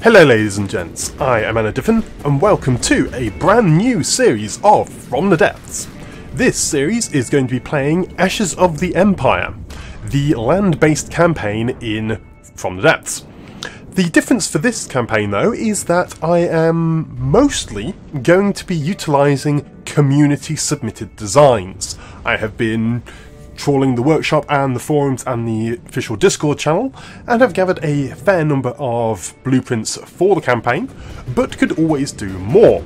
Hello ladies and gents, I am Diffin, and welcome to a brand new series of From the Depths. This series is going to be playing Ashes of the Empire, the land-based campaign in From the Depths. The difference for this campaign though is that I am mostly going to be utilising community submitted designs. I have been trawling the workshop and the forums and the official Discord channel, and have gathered a fair number of blueprints for the campaign, but could always do more.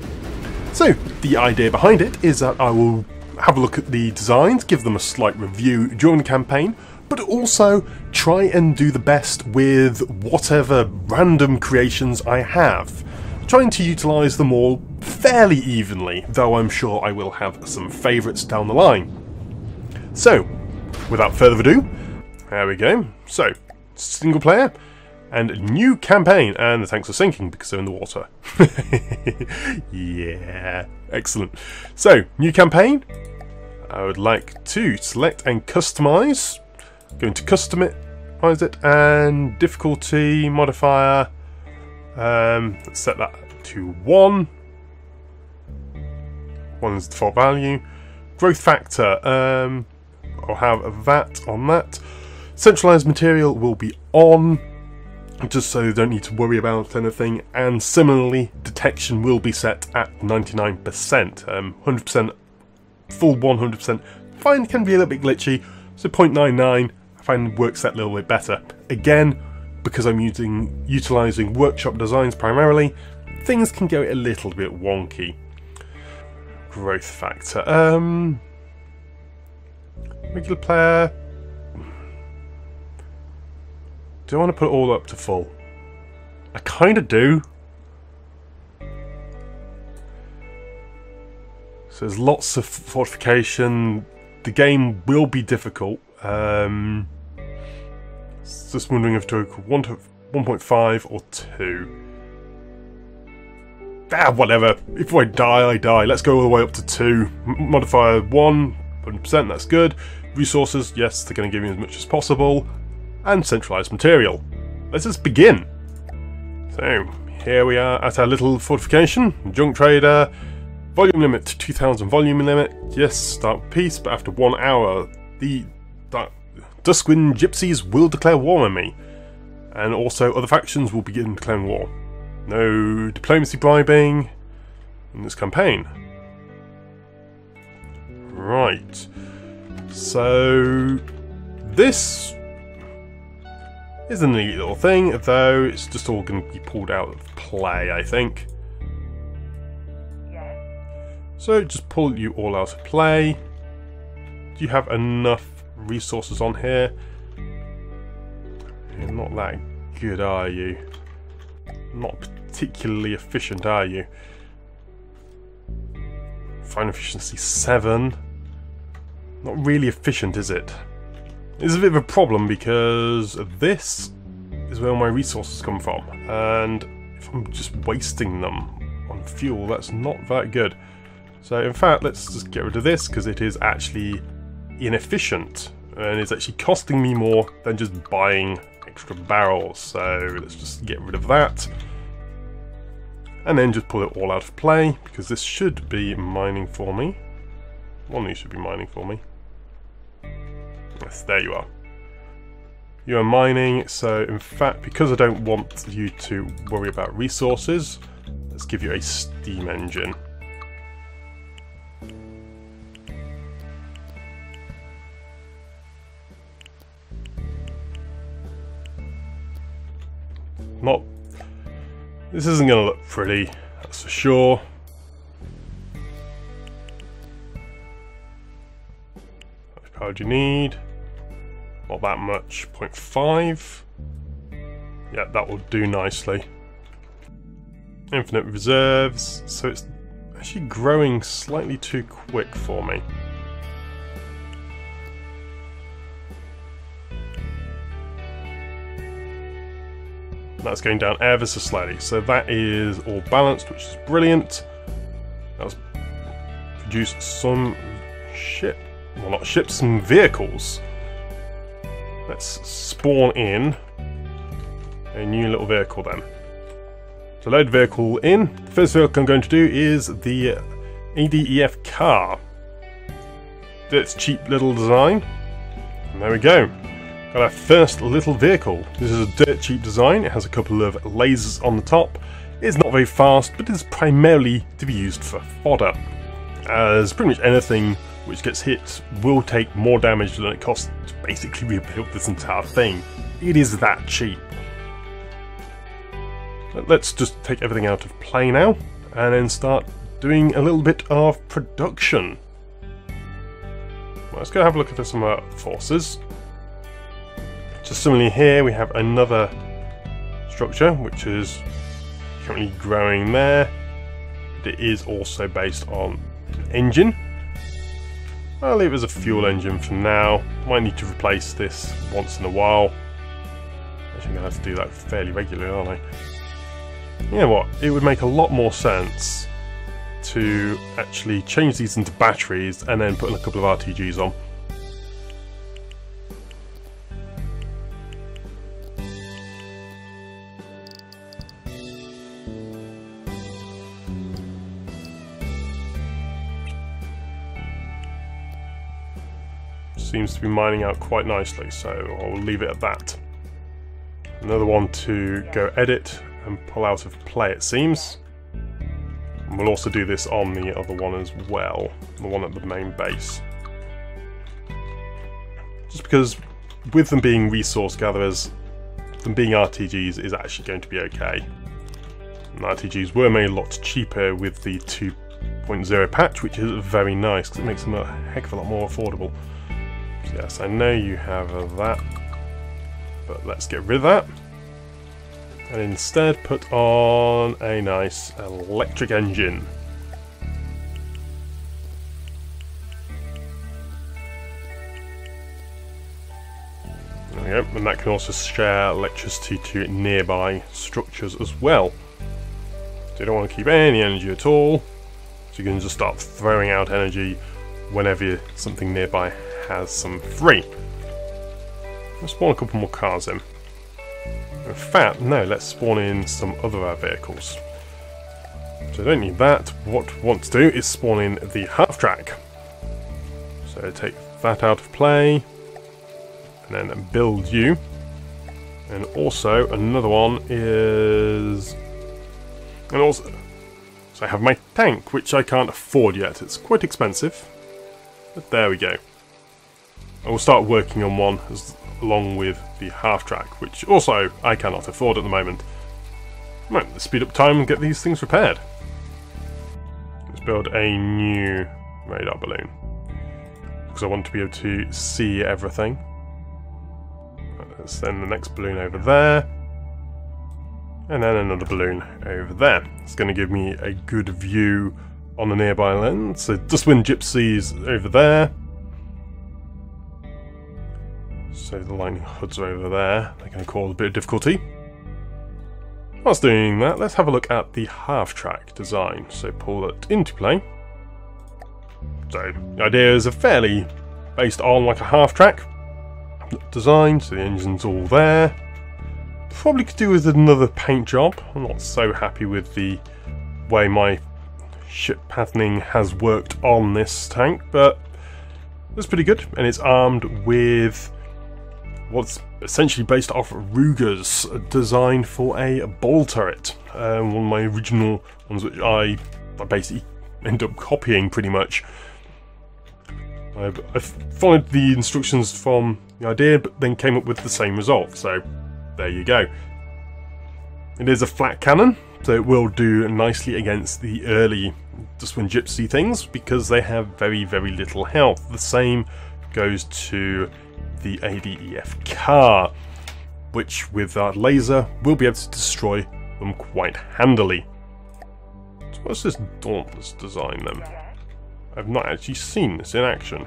So the idea behind it is that I will have a look at the designs, give them a slight review during the campaign, but also try and do the best with whatever random creations I have, trying to utilise them all fairly evenly, though I'm sure I will have some favourites down the line. So, without further ado, there we go. So, single player and new campaign, and the tanks are sinking because they're in the water. Yeah, excellent. So, new campaign. I would like to select and customize. Going to customize it, and difficulty modifier. Let's set that to 1. 1 is the default value. Growth factor. I'll have that on that. Centralized material will be on, just so you don't need to worry about anything. And similarly, detection will be set at 99%. 100%, full 100%. Fine, can be a little bit glitchy. So 0.99, I find works that little bit better. Again, because I'm utilizing workshop designs primarily, things can go a little bit wonky. Growth factor. Regular player. Do I want to put it all up to full? I kind of do. So there's lots of fortification. The game will be difficult. Just wondering if to go 1.5 or 2. Ah, whatever. If I die, I die. Let's go all the way up to 2. Modifier 1, 100%, that's good. Resources, yes, they're going to give you as much as possible. And centralized material. Let's just begin. So, here we are at our little fortification. Junk trader. Volume limit, 2000 volume limit. Yes, start peace, but after 1 hour, the Duskwind Gypsies will declare war on me. And also, other factions will begin declaring war. No diplomacy bribing in this campaign. Right. So, this is a neat little thing, though it's just all going to be pulled out of play, I think. So, just pull you all out of play. Do you have enough resources on here? You're not that good, are you? Not particularly efficient, are you? Fine efficiency 7. Not really efficient, is it? It's a bit of a problem because this is where my resources come from, and if I'm just wasting them on fuel, that's not that good. So in fact, let's just get rid of this because it is actually inefficient and it's actually costing me more than just buying extra barrels. So let's just get rid of that. And then just pull it all out of play, because this should be mining for me. One of these should be mining for me. Yes, there you are. You are mining, so in fact, because I don't want you to worry about resources, let's give you a steam engine. This isn't going to look pretty, that's for sure. How much power do you need? Not that much, 0.5. Yeah, that will do nicely. Infinite reserves, so it's actually growing slightly too quick for me. That's going down ever so slightly, so that is all balanced, which is brilliant. Let's produce some ship, well, not ships, some vehicles. Let's spawn in a new little vehicle then. So load vehicle in. The first vehicle I'm going to do is the ADEF car. Its cheap little design. And there we go. Got our first little vehicle. This is a dirt cheap design. It has a couple of lasers on the top. It's not very fast, but it's primarily to be used for fodder, as pretty much anything which gets hit will take more damage than it costs to basically rebuild this entire thing. It is that cheap. Let's just take everything out of play now, and then start doing a little bit of production. Well, let's go have a look at some of our forces. Just similarly here, we have another structure, which is currently growing there. It is also based on an engine. I'll leave it as a fuel engine for now. Might need to replace this once in a while. Actually, I'm going to have to do that fairly regularly, aren't I? You know what, it would make a lot more sense to actually change these into batteries and then put a couple of RTGs on. Seems to be mining out quite nicely, so I'll leave it at that. Another one to go edit and pull out of play, it seems. And we'll also do this on the other one as well, the one at the main base. Just because with them being resource gatherers, them being RTGs is actually going to be okay. And RTGs were made a lot cheaper with the 2.0 patch, which is very nice because it makes them a heck of a lot more affordable. So yes, I know you have that, but let's get rid of that. And instead put on a nice electric engine. There we go, and that can also share electricity to nearby structures as well. So you don't want to keep any energy at all, so you can just start throwing out energy whenever something nearby has some free. Let's spawn a couple more cars in. In fact, no, let's spawn in some other vehicles. So I don't need that. What I want to do is spawn in the half-track. So take that out of play, and then build you. And also, another one is... And also, so I have my tank, which I can't afford yet. It's quite expensive. But there we go. I will start working on one along with the half-track, which also I cannot afford at the moment. Right, let's speed up time and get these things repaired. Let's build a new radar balloon, because I want to be able to see everything. Let's send the next balloon over there, and then another balloon over there. It's going to give me a good view on the nearby land. So Dustwind Gypsies over there. So the lightning hoods are over there. They're going to cause a bit of difficulty. Whilst doing that, let's have a look at the half-track design. So pull that into play. So the idea is a fairly based on like a half-track design. So the engine's all there. Probably could do with another paint job. I'm not so happy with the way my ship patterning has worked on this tank, but it's pretty good. And it's armed with what's essentially based off Ruger's design for a ball turret. One of my original ones, which I basically end up copying pretty much. I followed the instructions from the idea, but then came up with the same result, so there you go. It is a flat cannon, so it will do nicely against the early Dustwind Gypsy things, because they have very, very little health. The same goes to the ADEF car, which with that laser will be able to destroy them quite handily. So what's this Dauntless design then? I've not actually seen this in action.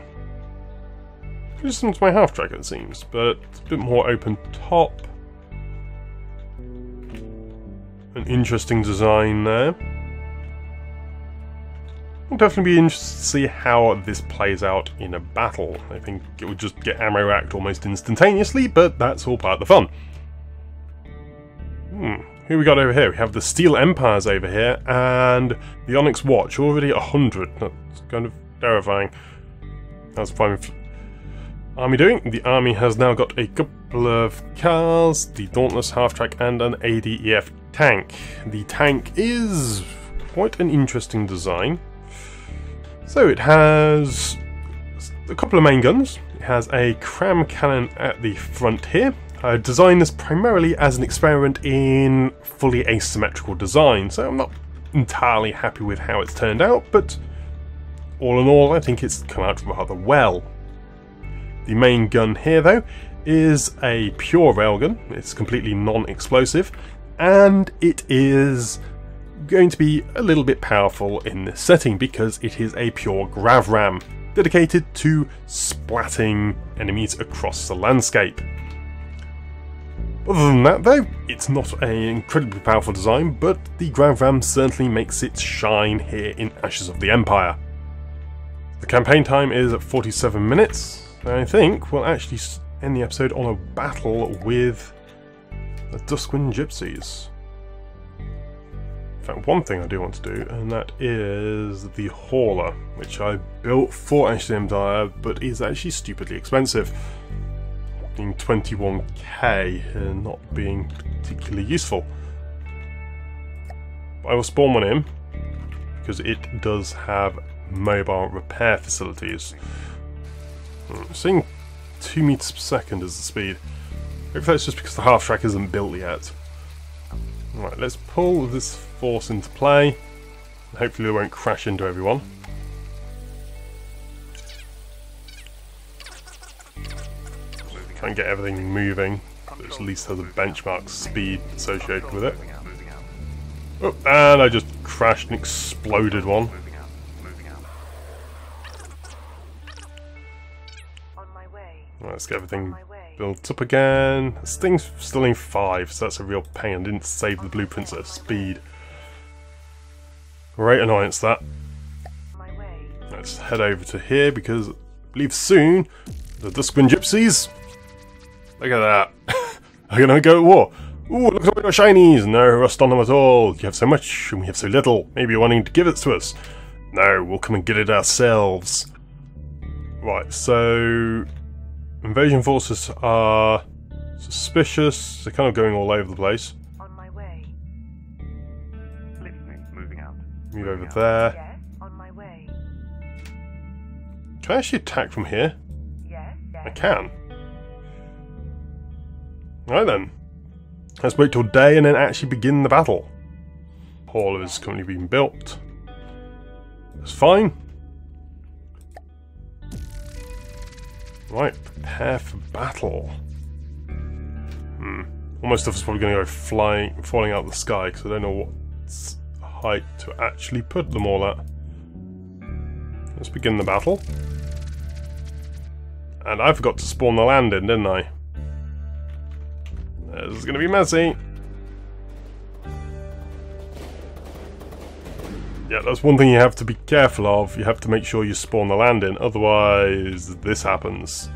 Pretty similar to my half-track it seems, but it's a bit more open top. An interesting design there. I'll definitely be interested to see how this plays out in a battle. I think it would just get ammo racked almost instantaneously, but that's all part of the fun. who we got over here? We have the Steel Empires over here, and the Onyx Watch, already 100. That's kind of terrifying. How's the army doing? The army has now got a couple of cars, the Dauntless Half-Track, and an ADEF tank. The tank is quite an interesting design. So it has a couple of main guns. It has a cram cannon at the front here. I designed this primarily as an experiment in fully asymmetrical design, so I'm not entirely happy with how it's turned out, but all in all I think it's come out rather well. The main gun here though is a pure railgun. It's completely non-explosive, and it is going to be a little bit powerful in this setting because it is a pure grav ram dedicated to splatting enemies across the landscape. Other than that though, it's not an incredibly powerful design, but the grav ram certainly makes it shine here in Ashes of the Empire. The campaign time is at 47 minutes. I think we'll actually end the episode on a battle with the Duskwind Gypsies. In fact, one thing I do want to do, and that is the Hauler, which I built for Ashes of the Empire, but is actually stupidly expensive. Being 21k and not being particularly useful. But I will spawn one in, because it does have mobile repair facilities. I'm seeing 2 meters per second as the speed. Maybe that's just because the half-track isn't built yet. Right, let's pull this force into play. And hopefully it won't crash into everyone. Try and get everything moving, so it at least has a benchmark speed associated with it. Oh, and I just crashed and exploded one. Right, let's get everything built up again. This thing's still in 5, so that's a real pain. I didn't save the blueprints at speed. Great annoyance that. Let's head over to here because I believe soon the Duskwind Gypsies. Look at that. Are gonna go to war. Ooh, look at all your shinies. No rust on them at all. You have so much and we have so little. Maybe you're wanting to give it to us. No, we'll come and get it ourselves. Right, so invasion forces are suspicious. They're kind of going all over the place. On my way. Listening, moving out. Move over there. Yes, on my way. Can I actually attack from here? Yes, yes. I can. Right then. Let's wait till day and then actually begin the battle. Hauler is currently being built. That's fine. Right, prepare for battle. All my stuff is probably going to go falling out of the sky because I don't know what height to actually put them all at. Let's begin the battle. And I forgot to spawn the land in, didn't I? This is going to be messy. Yeah, that's one thing you have to be careful of. You have to make sure you spawn the land in, otherwise this happens.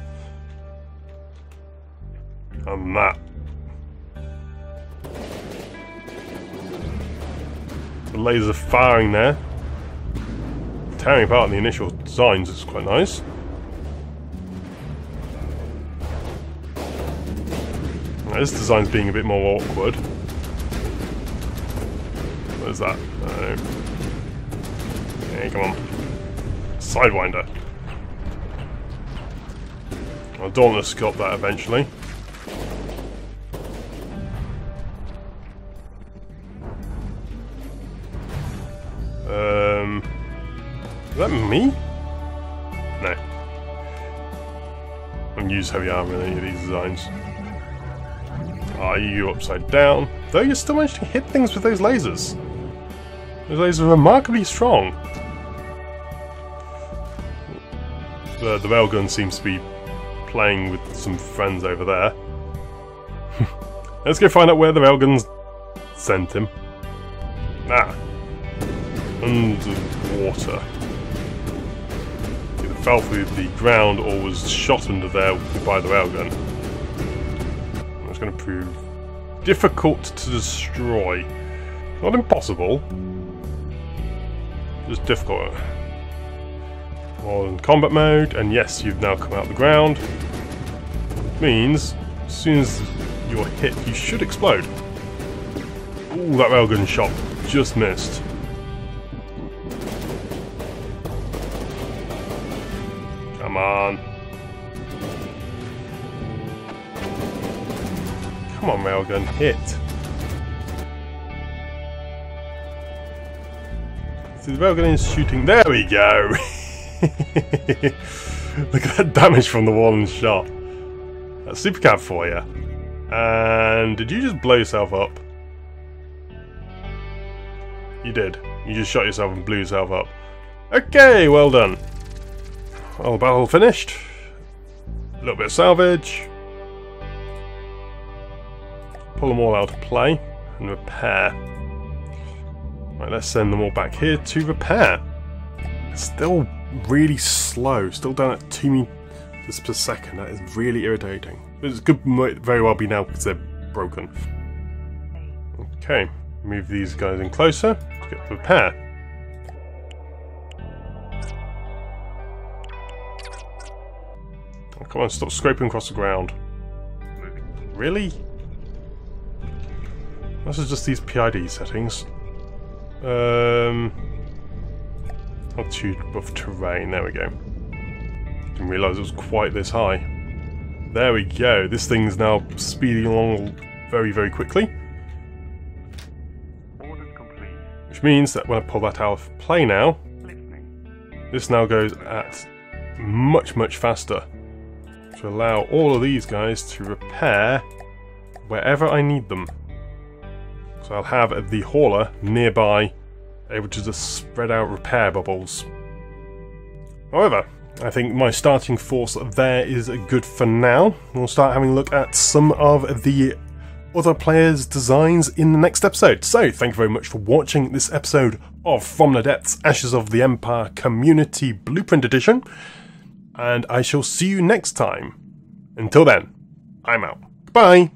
And that. The laser firing there. Tearing apart the initial designs is quite nice. Now, this design's being a bit more awkward. What is that? Hey, come on. Sidewinder. Well, Dauntless got that eventually. Is that me? No. I haven't used heavy armor in any of these designs. Are you upside down? Though you're still managing to hit things with those lasers. Those lasers are remarkably strong. The railgun seems to be playing with some friends over there. Let's go find out where the railguns sent him. Ah. Underwater. Either fell through the ground or was shot under there by the railgun. I'm just going to prove difficult to destroy. Not impossible. Just difficult. All in combat mode, and yes, you've now come out the ground. Means, as soon as you're hit, you should explode. Ooh, that railgun shot just missed. Come on. Come on, railgun, hit. So the railgun is shooting. There we go! Look at that damage from the one shot. That's supercab for you. And did you just blow yourself up? You did. You just shot yourself and blew yourself up. Okay, well done. Well, battle finished. A little bit of salvage. Pull them all out of play and repair. Right, let's send them all back here to repair. Still really slow, still down at 2 meters per second. That is really irritating. But it could very well be now because they're broken. Okay, move these guys in closer to get the repair. Oh, come on, stop scraping across the ground. Really? This is just these PID settings. Altitude above terrain, there we go. Didn't realise it was quite this high. There we go, this thing's now speeding along very, very quickly. Orders complete. Which means that when I pull that out of play now, Listening. this now goes at much, much faster. To allow all of these guys to repair wherever I need them. So I'll have the hauler nearby, able to just spread out repair bubbles. However, I think my starting force there is good for now. We'll start having a look at some of the other players' designs in the next episode. So, thank you very much for watching this episode of From the Depths Ashes of the Empire Community Blueprint Edition, and I shall see you next time. Until then, I'm out. Goodbye!